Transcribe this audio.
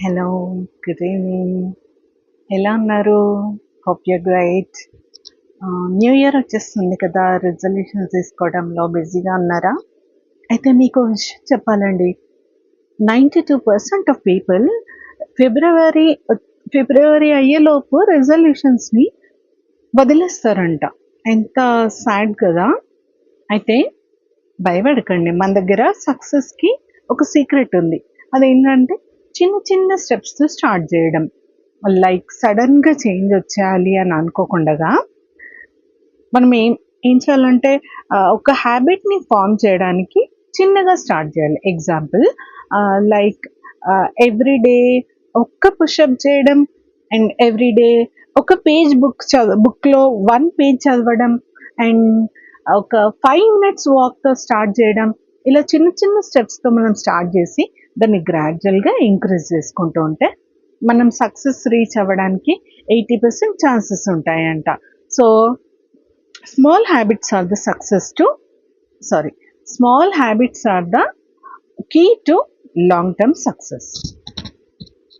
Hello, good evening. ఎలా ఉన్నారు? Hope you గ్రైట్. New year వచ్చేస్తుంది కదా, రిజల్యూషన్స్ తీసుకోవడంలో బిజీగా ఉన్నారా? అయితే మీకు విషయం చెప్పాలండి. 92% ఆఫ్ పీపుల్ ఫిబ్రవరి ఫిబ్రవరి అయ్యేలోపు రెజల్యూషన్స్ని వదిలేస్తారంట. ఎంత సాడ్ కదా. అయితే భయపడకండి, మన దగ్గర సక్సెస్కి ఒక సీక్రెట్ ఉంది. అదేంటంటే చిన్న చిన్న స్టెప్స్తో స్టార్ట్ చేయడం. లైక్ సడన్గా చేంజ్ వచ్చేయాలి అని అనుకోకుండా మనం ఏం ఏం చేయాలంటే ఒక హ్యాబిట్ని ఫామ్ చేయడానికి చిన్నగా స్టార్ట్ చేయాలి. ఎగ్జాంపుల్ లైక్ ఎవ్రీడే ఒక్క పుషప్ చేయడం, అండ్ ఎవ్రీడే ఒక పేజ్ బుక్లో 1 పేజ్ చదవడం, అండ్ ఒక 5 minutes వాక్తో స్టార్ట్ చేయడం. ఇలా చిన్న చిన్న స్టెప్స్తో మనం స్టార్ట్ చేసి దాన్ని గ్రాడ్యువల్గా ఇంక్రీజ్ చేసుకుంటూ ఉంటే మనం సక్సెస్ రీచ్ అవ్వడానికి 80% ఛాన్సెస్ ఉంటాయంట. So small habits are the success to small habits are the key to long term success.